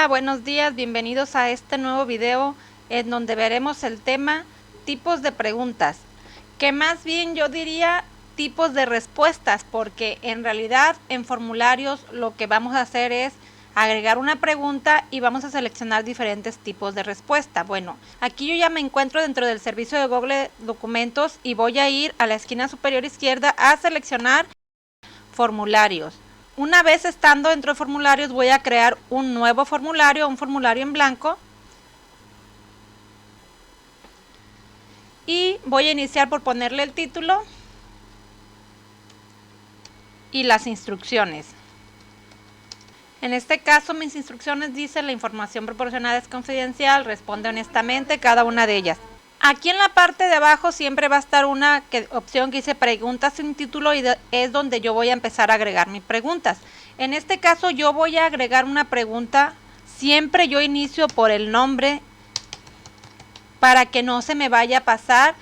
Hola, buenos días, bienvenidos a este nuevo video en donde veremos el tema tipos de preguntas, que más bien yo diría tipos de respuestas, porque en realidad en formularios lo que vamos a hacer es agregar una pregunta y vamos a seleccionar diferentes tipos de respuesta. Bueno, aquí yo ya me encuentro dentro del servicio de Google Documentos y voy a ir a la esquina superior izquierda a seleccionar formularios. Una vez estando dentro de formularios voy a crear un nuevo formulario, un formulario en blanco. Y voy a iniciar por ponerle el título y las instrucciones. En este caso mis instrucciones dicen: la información proporcionada es confidencial, responde honestamente cada una de ellas. Aquí en la parte de abajo siempre va a estar una opción que dice preguntas sin título y es donde yo voy a empezar a agregar mis preguntas. En este caso yo voy a agregar una pregunta, siempre yo inicio por el nombre para que no se me vaya a pasar.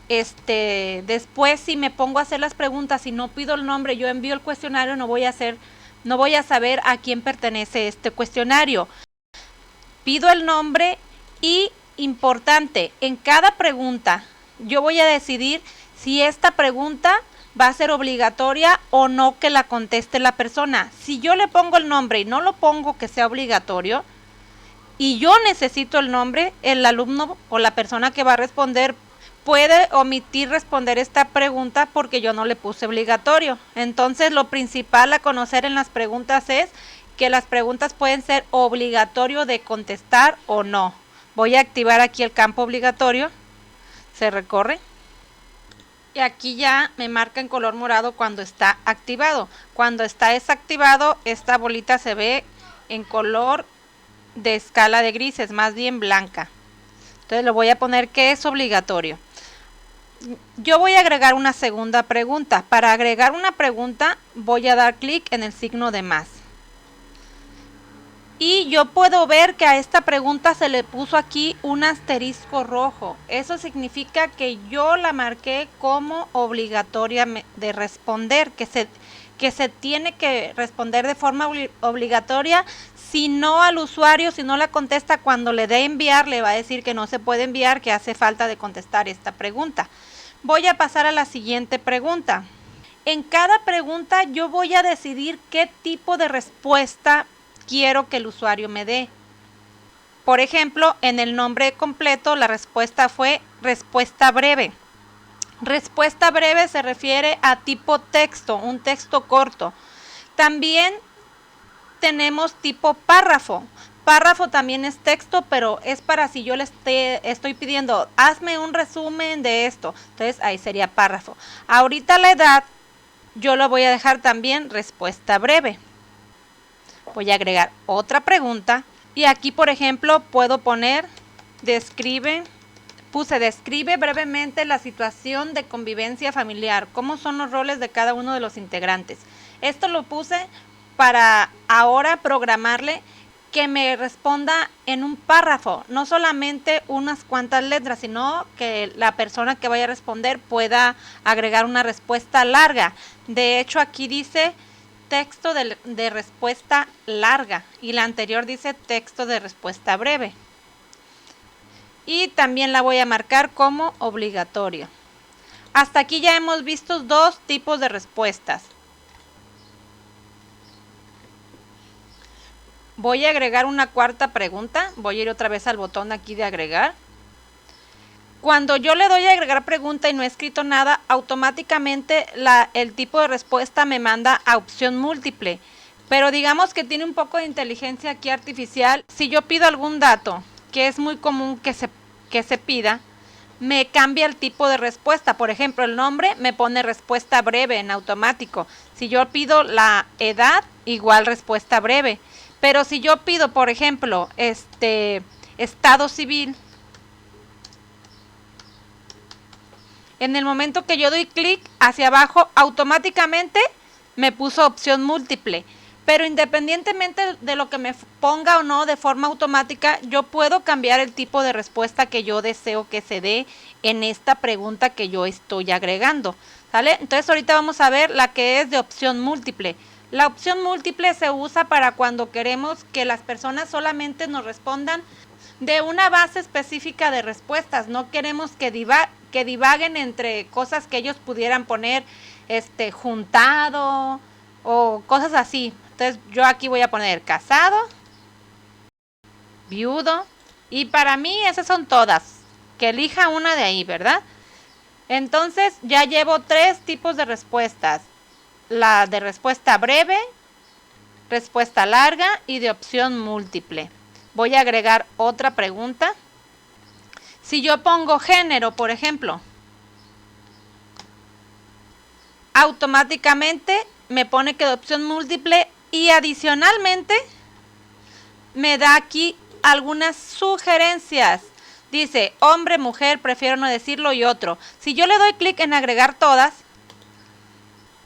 Después si me pongo a hacer las preguntas y no pido el nombre, yo envío el cuestionario, no voy a saber a quién pertenece este cuestionario. Pido el nombre y, importante, en cada pregunta yo voy a decidir si esta pregunta va a ser obligatoria o no que la conteste la persona. Si yo le pongo el nombre y no lo pongo que sea obligatorio y yo necesito el nombre, el alumno o la persona que va a responder puede omitir responder esta pregunta porque yo no le puse obligatorio. Entonces lo principal a conocer en las preguntas es que las preguntas pueden ser obligatorio de contestar o no. Voy a activar aquí el campo obligatorio, se recorre y aquí ya me marca en color morado cuando está activado. Cuando está desactivado, esta bolita se ve en color de escala de grises, más bien blanca. Entonces le voy a poner que es obligatorio. Yo voy a agregar una segunda pregunta. Para agregar una pregunta voy a dar clic en el signo de más. Y yo puedo ver que a esta pregunta se le puso aquí un asterisco rojo. Eso significa que yo la marqué como obligatoria de responder, que se tiene que responder de forma obligatoria. Si no al usuario, si no la contesta, cuando le dé enviar, le va a decir que no se puede enviar, que hace falta de contestar esta pregunta. Voy a pasar a la siguiente pregunta. En cada pregunta yo voy a decidir qué tipo de respuesta quiero que el usuario me dé. Por ejemplo, en el nombre completo la respuesta fue respuesta breve. Respuesta breve se refiere a tipo texto, un texto corto. También tenemos tipo párrafo. Párrafo también es texto, pero es para si yo le estoy pidiendo, hazme un resumen de esto. Entonces ahí sería párrafo. Ahorita la edad yo lo voy a dejar también respuesta breve. Voy a agregar otra pregunta y aquí, por ejemplo, puedo poner describe brevemente la situación de convivencia familiar, cómo son los roles de cada uno de los integrantes. Esto lo puse para ahora programarle que me responda en un párrafo, no solamente unas cuantas letras, sino que la persona que vaya a responder pueda agregar una respuesta larga. De hecho, aquí dice texto de respuesta larga y la anterior dice texto de respuesta breve. Y también la voy a marcar como obligatorio. Hasta aquí ya hemos visto dos tipos de respuestas. Voy a agregar una cuarta pregunta. Voy a ir otra vez al botón aquí de agregar. Cuando yo le doy a agregar pregunta y no he escrito nada, automáticamente el tipo de respuesta me manda a opción múltiple. Pero digamos que tiene un poco de inteligencia aquí artificial. Si yo pido algún dato, que es muy común que se pida, me cambia el tipo de respuesta. Por ejemplo, el nombre me pone respuesta breve en automático. Si yo pido la edad, igual respuesta breve. Pero si yo pido, por ejemplo, estado civil, en el momento que yo doy clic hacia abajo, automáticamente me puso opción múltiple. Pero independientemente de lo que me ponga o no de forma automática, yo puedo cambiar el tipo de respuesta que yo deseo que se dé en esta pregunta que yo estoy agregando, ¿sale? Entonces ahorita vamos a ver la que es de opción múltiple. La opción múltiple se usa para cuando queremos que las personas solamente nos respondan de una base específica de respuestas. No queremos que divaguen entre cosas que ellos pudieran poner juntado o cosas así. Entonces yo aquí voy a poner casado, viudo, y para mí esas son todas. Que elija una de ahí, ¿verdad? Entonces ya llevo 3 tipos de respuestas. La de respuesta breve, respuesta larga y de opción múltiple. Voy a agregar otra pregunta. Si yo pongo género, por ejemplo, automáticamente me pone que de opción múltiple y adicionalmente me da aquí algunas sugerencias. Dice hombre, mujer, prefiero no decirlo y otro. Si yo le doy clic en agregar todas,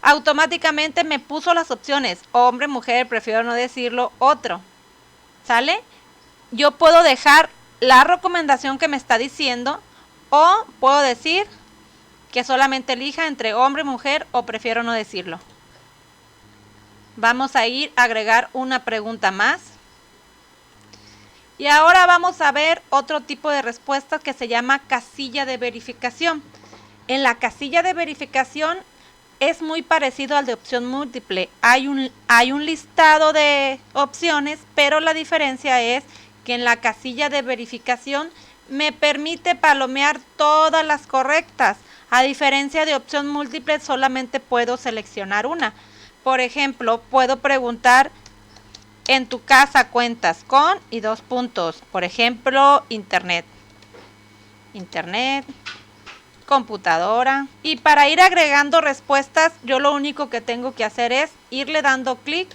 automáticamente me puso las opciones hombre, mujer, prefiero no decirlo, otro. ¿Sale? Yo puedo dejar la recomendación que me está diciendo o puedo decir que solamente elija entre hombre, mujer o prefiero no decirlo. Vamos a ir a agregar una pregunta más. Y ahora vamos a ver otro tipo de respuestas que se llama casilla de verificación. En la casilla de verificación es muy parecido al de opción múltiple. Hay un listado de opciones, pero la diferencia es que en la casilla de verificación me permite palomear todas las correctas. A diferencia de opción múltiple, solamente puedo seleccionar una. Por ejemplo, puedo preguntar, ¿en tu casa cuentas con? Y 2 puntos. Por ejemplo, internet, computadora. Y para ir agregando respuestas, yo lo único que tengo que hacer es irle dando clic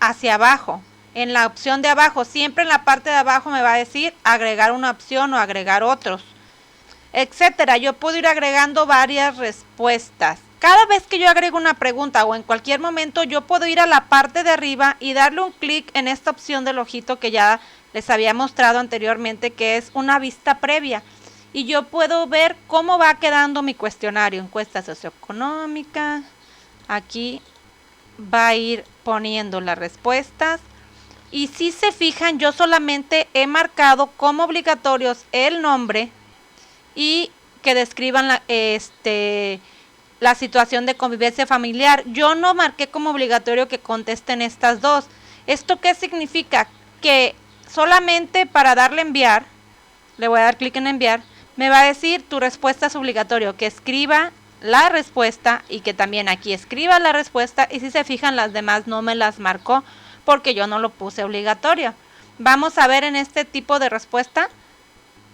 hacia abajo. En la opción de abajo, siempre en la parte de abajo me va a decir agregar una opción o agregar otros, etcétera. Yo puedo ir agregando varias respuestas. Cada vez que yo agrego una pregunta o en cualquier momento, yo puedo ir a la parte de arriba y darle un clic en esta opción del ojito que ya les había mostrado anteriormente, que es una vista previa. Y yo puedo ver cómo va quedando mi cuestionario. Encuesta socioeconómica. Aquí va a ir poniendo las respuestas. Y si se fijan, yo solamente he marcado como obligatorios el nombre y que describan la situación de convivencia familiar. Yo no marqué como obligatorio que contesten estas dos. ¿Esto qué significa? Que solamente para darle enviar, le voy a dar clic en enviar, me va a decir tu respuesta es obligatorio, que escriba la respuesta y que también aquí escriba la respuesta. Y si se fijan, las demás no me las marcó porque yo no lo puse obligatorio. Vamos a ver en este tipo de respuesta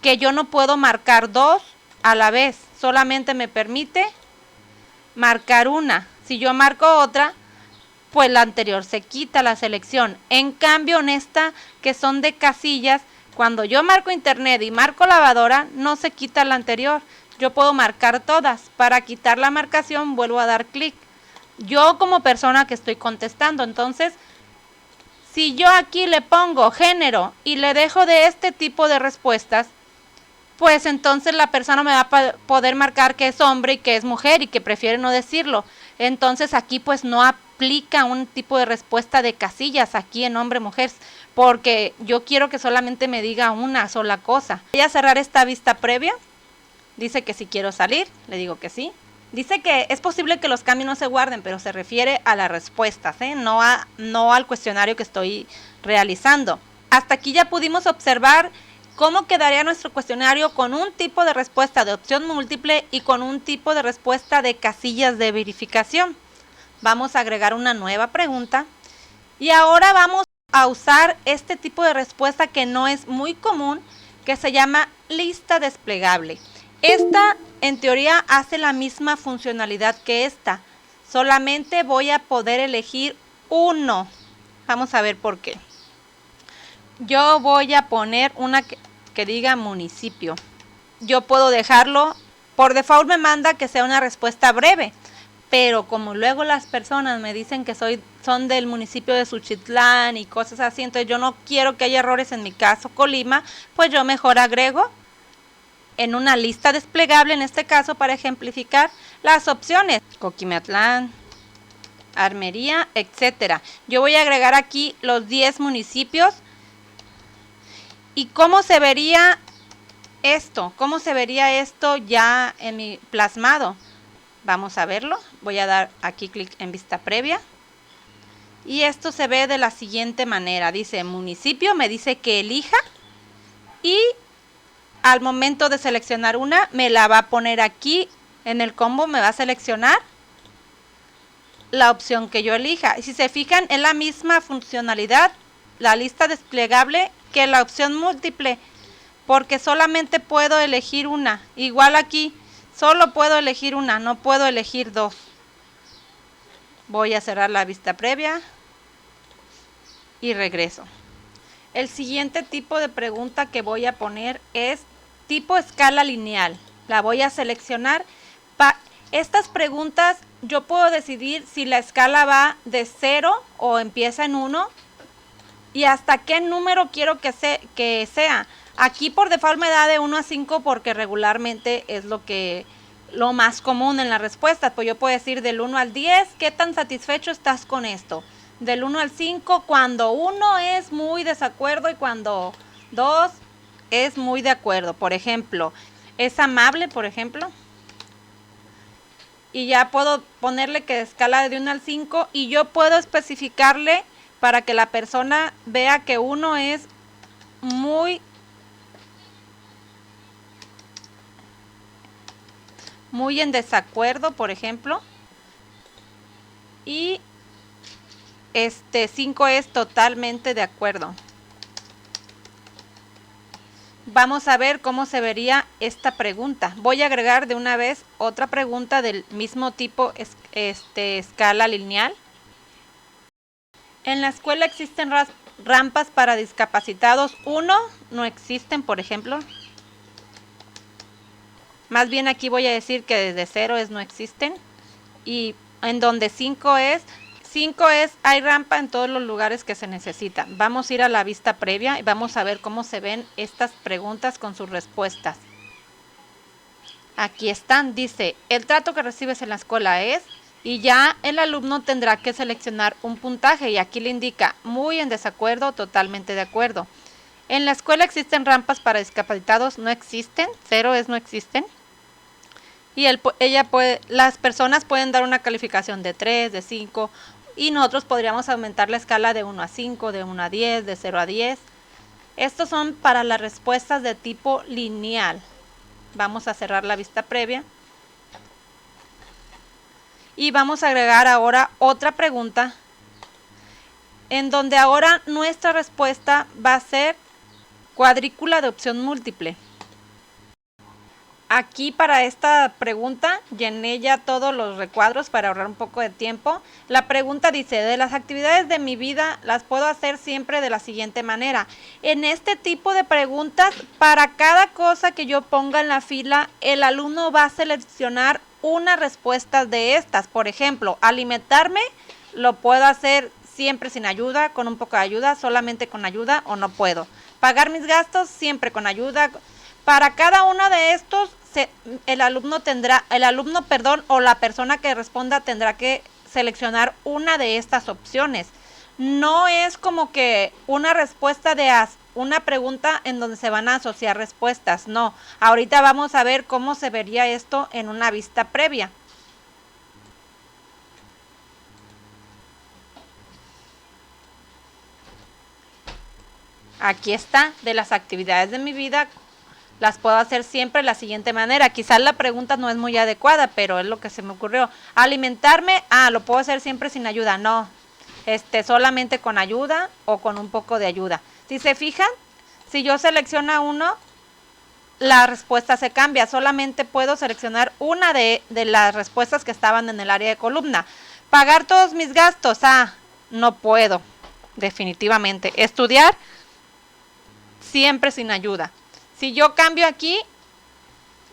que yo no puedo marcar 2 a la vez, solamente me permite marcar una. Si yo marco otra, pues la anterior se quita la selección. En cambio, en esta que son de casillas, cuando yo marco internet y marco lavadora, no se quita la anterior. Yo puedo marcar todas. Para quitar la marcación, vuelvo a dar clic. Yo como persona que estoy contestando, entonces, si yo aquí le pongo género y le dejo de este tipo de respuestas, pues entonces la persona me va a poder marcar que es hombre y que es mujer y que prefiere no decirlo. Entonces aquí pues no aplica un tipo de respuesta de casillas aquí en hombre-mujer, porque yo quiero que solamente me diga una sola cosa. Voy a cerrar esta vista previa. Dice que si quiero salir, le digo que sí. Dice que es posible que los cambios no se guarden, pero se refiere a las respuestas, no al cuestionario que estoy realizando. Hasta aquí ya pudimos observar cómo quedaría nuestro cuestionario con un tipo de respuesta de opción múltiple y con un tipo de respuesta de casillas de verificación. Vamos a agregar una nueva pregunta y ahora vamos a usar este tipo de respuesta que no es muy común, que se llama lista desplegable. Esta en teoría hace la misma funcionalidad que esta, solamente voy a poder elegir uno. Vamos a ver por qué. Yo voy a poner una que diga municipio. Yo puedo dejarlo, por default me manda que sea una respuesta breve, pero como luego las personas me dicen que son del municipio de Suchitlán y cosas así, entonces yo no quiero que haya errores en mi caso, Colima, pues yo mejor agrego en una lista desplegable, en este caso para ejemplificar, las opciones: Coquimatlán, armería, etcétera. Yo voy a agregar aquí los 10 municipios. ¿Y cómo se vería esto? ¿Cómo se vería esto ya en mi plasmado? Vamos a verlo. Voy a dar aquí clic en vista previa. Y esto se ve de la siguiente manera. Dice municipio, me dice que elija. Y al momento de seleccionar una, me la va a poner aquí en el combo, me va a seleccionar la opción que yo elija. Y si se fijan, es la misma funcionalidad, la lista desplegable, que la opción múltiple, porque solamente puedo elegir una. Igual aquí, solo puedo elegir una, no puedo elegir dos. Voy a cerrar la vista previa y regreso. El siguiente tipo de pregunta que voy a poner es tipo escala lineal. La voy a seleccionar. Estas preguntas yo puedo decidir si la escala va de 0 o empieza en 1 y hasta qué número quiero que sea. Aquí por default me da de 1 a 5 porque regularmente es lo más común en las respuestas. Pues yo puedo decir del 1 al 10, ¿qué tan satisfecho estás con esto? Del 1 al 5, cuando 1 es muy desacuerdo y cuando 2 es muy de acuerdo. Por ejemplo, es amable, por ejemplo. Y ya puedo ponerle que escala de 1 al 5 y yo puedo especificarle para que la persona vea que 1 es muy en desacuerdo, por ejemplo. Y 5 es totalmente de acuerdo. Vamos a ver cómo se vería esta pregunta. Voy a agregar de una vez otra pregunta del mismo tipo escala lineal. En la escuela existen rampas para discapacitados. 1, no existen, por ejemplo. Más bien aquí voy a decir que desde 0 no existen. Y en donde 5 es, hay rampa en todos los lugares que se necesitan. Vamos a ir a la vista previa y vamos a ver cómo se ven estas preguntas con sus respuestas. Aquí están, dice, el trato que recibes en la escuela es, y ya el alumno tendrá que seleccionar un puntaje y aquí le indica muy en desacuerdo, totalmente de acuerdo. En la escuela existen rampas para discapacitados, no existen, 0 es no existen. Y las personas pueden dar una calificación de 3, de 5, y nosotros podríamos aumentar la escala de 1 a 5, de 1 a 10, de 0 a 10. Estos son para las respuestas de tipo lineal. Vamos a cerrar la vista previa. Y vamos a agregar ahora otra pregunta, en donde ahora nuestra respuesta va a ser cuadrícula de opción múltiple. Aquí para esta pregunta llené ya todos los recuadros para ahorrar un poco de tiempo. La pregunta dice, de las actividades de mi vida las puedo hacer siempre de la siguiente manera. En este tipo de preguntas, para cada cosa que yo ponga en la fila, el alumno va a seleccionar una respuesta de estas. Por ejemplo, alimentarme lo puedo hacer siempre sin ayuda, con un poco de ayuda, solamente con ayuda o no puedo. Pagar mis gastos siempre con ayuda. Para cada uno de estos, el alumno o la persona que responda tendrá que seleccionar una de estas opciones. No es como que una respuesta de una pregunta en donde se van a asociar respuestas, no. Ahorita vamos a ver cómo se vería esto en una vista previa. Aquí está, de las actividades de mi vida, las puedo hacer siempre de la siguiente manera. Quizás la pregunta no es muy adecuada, pero es lo que se me ocurrió. Alimentarme, lo puedo hacer siempre sin ayuda. No, solamente con ayuda o con un poco de ayuda. Si se fijan, si yo selecciono uno, la respuesta se cambia. Solamente puedo seleccionar una de las respuestas que estaban en el área de columna. Pagar todos mis gastos, no puedo, definitivamente. Estudiar, siempre sin ayuda. Si yo cambio aquí,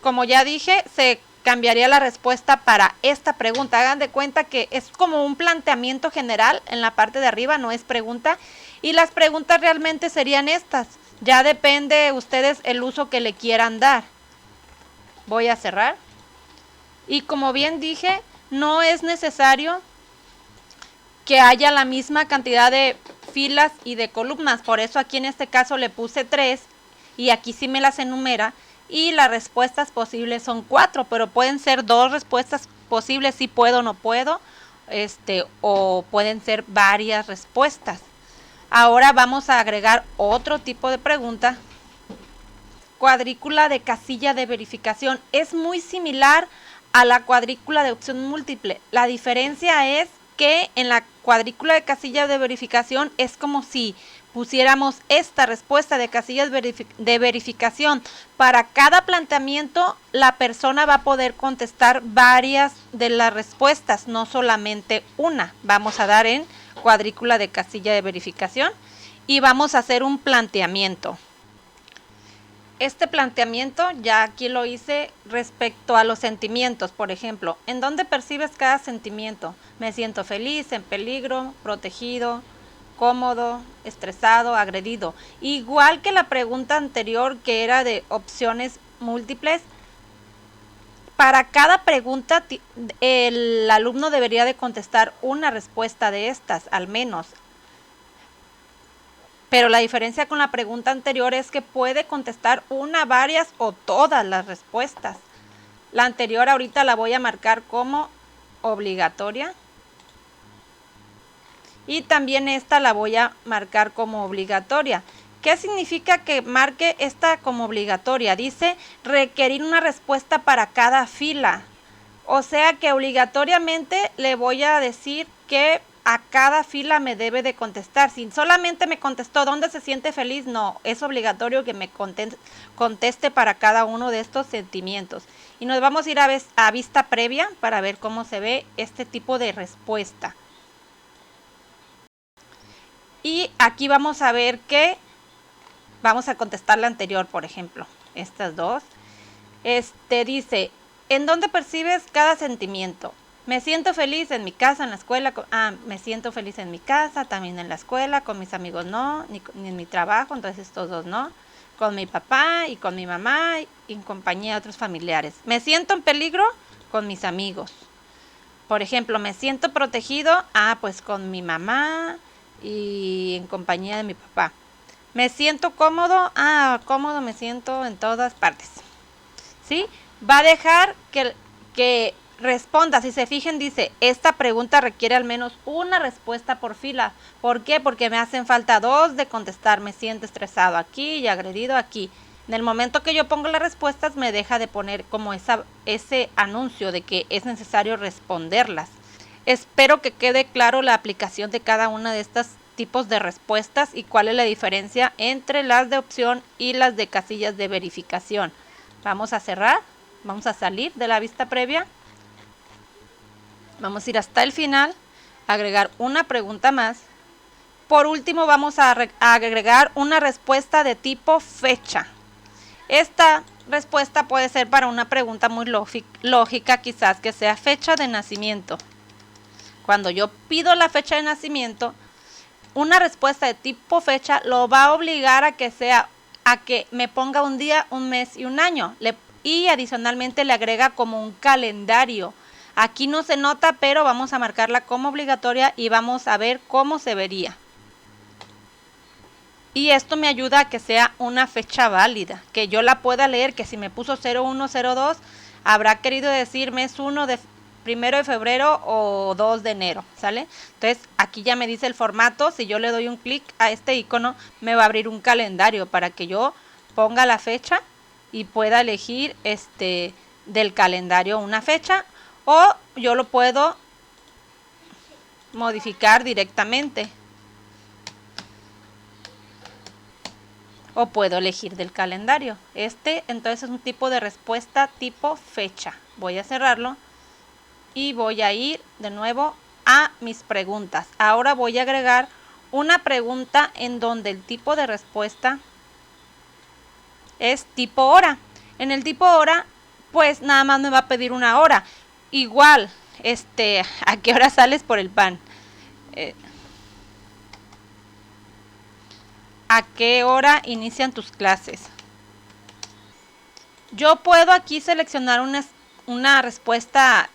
como ya dije, se cambiaría la respuesta para esta pregunta. Hagan de cuenta que es como un planteamiento general en la parte de arriba, no es pregunta. Y las preguntas realmente serían estas. Ya depende de ustedes el uso que le quieran dar. Voy a cerrar. Y como bien dije, no es necesario que haya la misma cantidad de filas y de columnas. Por eso aquí en este caso le puse 3 y aquí sí me las enumera. Y las respuestas posibles son 4, pero pueden ser 2 respuestas posibles, si puedo o no puedo, o pueden ser varias respuestas. Ahora vamos a agregar otro tipo de pregunta. Cuadrícula de casilla de verificación. Es muy similar a la cuadrícula de opción múltiple. La diferencia es que en la cuadrícula de casilla de verificación es como si pusiéramos esta respuesta de casillas de verificación. Para cada planteamiento, la persona va a poder contestar varias de las respuestas, no solamente una. Vamos a dar en cuadrícula de casilla de verificación y vamos a hacer un planteamiento. Este planteamiento ya aquí lo hice respecto a los sentimientos. Por ejemplo, ¿en dónde percibes cada sentimiento? Me siento feliz, en peligro, protegido, cómodo, estresado, agredido. Igual que la pregunta anterior, que era de opciones múltiples, para cada pregunta el alumno debería de contestar una respuesta de estas, al menos. Pero la diferencia con la pregunta anterior es que puede contestar una, varias o todas las respuestas. La anterior ahorita la voy a marcar como obligatoria. Y también esta la voy a marcar como obligatoria. ¿Qué significa que marque esta como obligatoria? Dice requerir una respuesta para cada fila. O sea que obligatoriamente le voy a decir que a cada fila me debe de contestar. Si solamente me contestó ¿dónde se siente feliz? No, es obligatorio que me conteste para cada uno de estos sentimientos. Y nos vamos a ir a vista previa para ver cómo se ve este tipo de respuesta. Y aquí vamos a ver que vamos a contestar la anterior, por ejemplo, estas dos. Dice, ¿en dónde percibes cada sentimiento? Me siento feliz en mi casa, en la escuela. Me siento feliz en mi casa, también en la escuela, con mis amigos no, ni en mi trabajo, entonces estos dos no. Con mi papá y con mi mamá y en compañía de otros familiares. Me siento en peligro con mis amigos. Por ejemplo, me siento protegido, pues con mi mamá y en compañía de mi papá. Me siento cómodo, cómodo me siento en todas partes. ¿Sí? Va a dejar que responda. Si se fijan, dice, esta pregunta requiere al menos una respuesta por fila. ¿Por qué? Porque me hacen falta 2 de contestar. Me siento estresado aquí y agredido aquí. En el momento que yo pongo las respuestas, me deja de poner como ese anuncio de que es necesario responderlas. Espero que quede claro la aplicación de cada una de estos tipos de respuestas y cuál es la diferencia entre las de opción y las de casillas de verificación. Vamos a cerrar, vamos a salir de la vista previa. Vamos a ir hasta el final, agregar una pregunta más. Por último, vamos a agregar una respuesta de tipo fecha. Esta respuesta puede ser para una pregunta muy lógica, quizás que sea fecha de nacimiento. Cuando yo pido la fecha de nacimiento, una respuesta de tipo fecha lo va a obligar a que me ponga un día, un mes y un año. Y adicionalmente le agrega como un calendario. Aquí no se nota, pero vamos a marcarla como obligatoria y vamos a ver cómo se vería. Y esto me ayuda a que sea una fecha válida, que yo la pueda leer, que si me puso 0102, habrá querido decir mes 1 de 1 de febrero o 2 de enero, ¿sale? Entonces, aquí ya me dice el formato. Si yo le doy un clic a este icono, me va a abrir un calendario para que yo ponga la fecha y pueda elegir del calendario una fecha, o yo lo puedo modificar directamente. O puedo elegir del calendario. Entonces es un tipo de respuesta tipo fecha. Voy a cerrarlo y voy a ir de nuevo a mis preguntas. Ahora voy a agregar una pregunta en donde el tipo de respuesta es tipo hora. En el tipo hora, pues nada más me va a pedir una hora. Igual, ¿a qué hora sales por el pan? ¿A qué hora inician tus clases? Yo puedo aquí seleccionar una respuesta,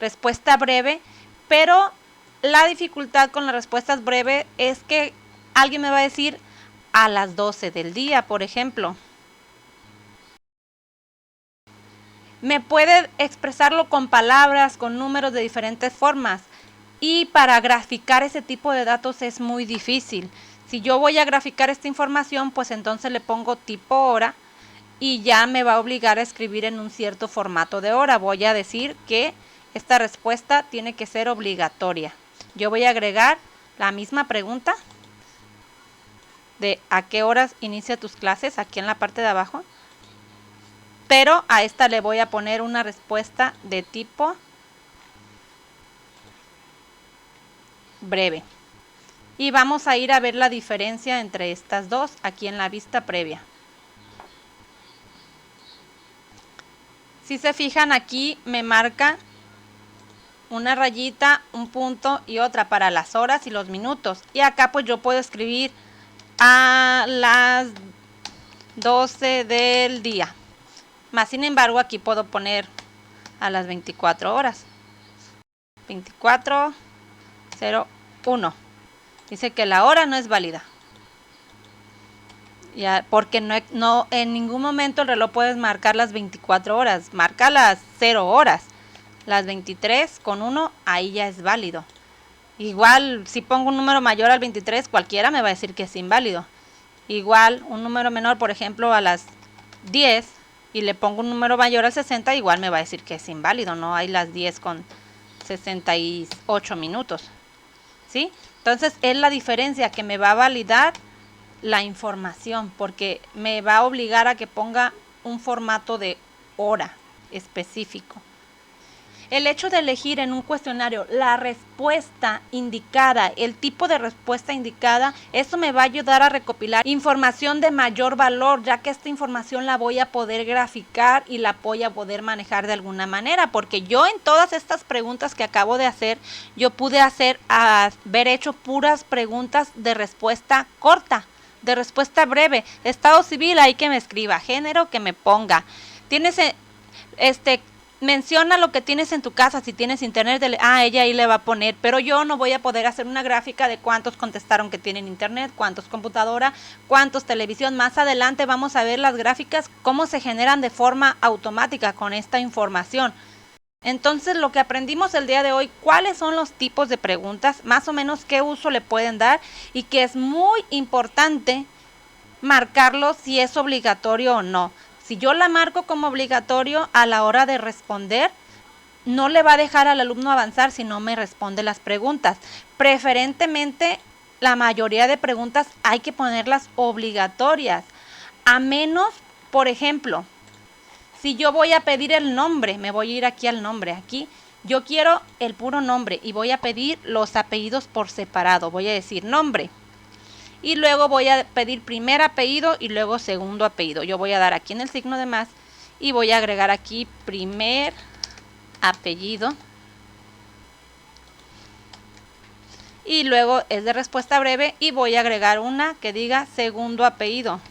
respuesta breve, pero La dificultad con las respuestas breves es que alguien me va a decir a las 12 del día, por ejemplo. Me puede expresarlo con palabras, con números de diferentes formas. Y para graficar ese tipo de datos es muy difícil. Si yo voy a graficar esta información, pues entonces le pongo tipo hora y ya me va a obligar a escribir en un cierto formato de hora. Voy a decir que esta respuesta tiene que ser obligatoria. Yo voy a agregar la misma pregunta de a qué horas inicia tus clases aquí en la parte de abajo, pero a esta le voy a poner una respuesta de tipo breve. Y vamos a ir a ver la diferencia entre estas dos aquí en la vista previa. Si se fijan, aquí me marca una rayita, un punto y otra para las horas y los minutos. Y acá pues yo puedo escribir a las 12 del día. Más sin embargo, aquí puedo poner a las 24 horas. 24:01. Dice que la hora no es válida. Ya, porque no en ningún momento el reloj puedes marcar las 24 horas. Marca las 0 horas. Las 23:1, ahí ya es válido. Igual, si pongo un número mayor al 23, cualquiera me va a decir que es inválido. Igual, un número menor, por ejemplo, a las 10, y le pongo un número mayor al 60, igual me va a decir que es inválido. No hay las 10:68 minutos. ¿Sí? Entonces, es la diferencia que me va a validar la información, porque me va a obligar a que ponga un formato de hora específico. El hecho de elegir en un cuestionario la respuesta indicada, el tipo de respuesta indicada, eso me va a ayudar a recopilar información de mayor valor, ya que esta información la voy a poder graficar y la voy a poder manejar de alguna manera, porque yo en todas estas preguntas que acabo de hacer, yo pude haber hecho puras preguntas de respuesta corta, de respuesta breve. Estado civil, ahí que me escriba. Género, que me ponga. Tienes menciona lo que tienes en tu casa. Si tienes internet, ella ahí le va a poner. Pero yo no voy a poder hacer una gráfica de cuántos contestaron que tienen internet, cuántos computadora, cuántos televisión. Más adelante vamos a ver las gráficas, cómo se generan de forma automática con esta información. Entonces, lo que aprendimos el día de hoy, cuáles son los tipos de preguntas, más o menos qué uso le pueden dar, y que es muy importante marcarlo si es obligatorio o no. Si yo la marco como obligatorio, a la hora de responder, no le va a dejar al alumno avanzar si no me responde las preguntas. Preferentemente, la mayoría de preguntas hay que ponerlas obligatorias, a menos, por ejemplo, si yo voy a pedir el nombre, me voy a ir aquí al nombre. Aquí yo quiero el puro nombre y voy a pedir los apellidos por separado. Voy a decir nombre. Y luego voy a pedir primer apellido y luego segundo apellido. Yo voy a dar aquí en el signo de más y voy a agregar aquí primer apellido. Y luego es de respuesta breve y voy a agregar una que diga segundo apellido.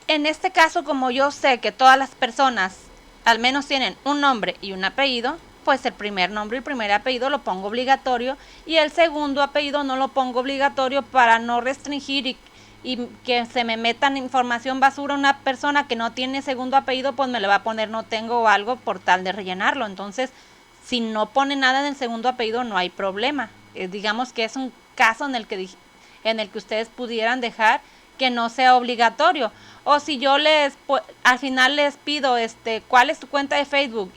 En este caso, como yo sé que todas las personas al menos tienen un nombre y un apellido, pues el primer nombre y el primer apellido lo pongo obligatorio y el segundo apellido no lo pongo obligatorio para no restringir y que se me metan información basura. Una persona que no tiene segundo apellido, pues me le va a poner no tengo o algo por tal de rellenarlo. Entonces, si no pone nada en el segundo apellido, no hay problema. Digamos que es un caso en el que ustedes pudieran dejar que no sea obligatorio. O si yo al final les pido cuál es tu cuenta de Facebook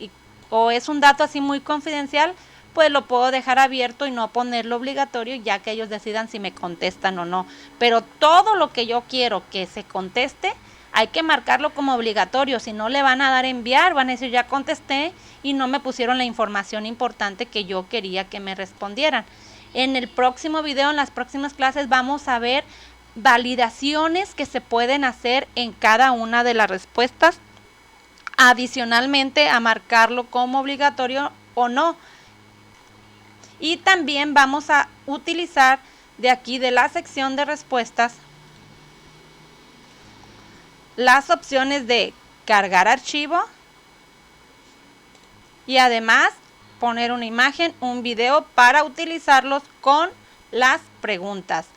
o es un dato así muy confidencial, pues lo puedo dejar abierto y no ponerlo obligatorio, ya que ellos decidan si me contestan o no. Pero todo lo que yo quiero que se conteste, hay que marcarlo como obligatorio. Si no, le van a dar enviar, van a decir ya contesté y no me pusieron la información importante que yo quería que me respondieran. En el próximo video, en las próximas clases, vamos a ver validaciones que se pueden hacer en cada una de las respuestas, adicionalmente a marcarlo como obligatorio o no. Y también vamos a utilizar de aquí de la sección de respuestas las opciones de cargar archivo y además poner una imagen, un video para utilizarlos con las preguntas.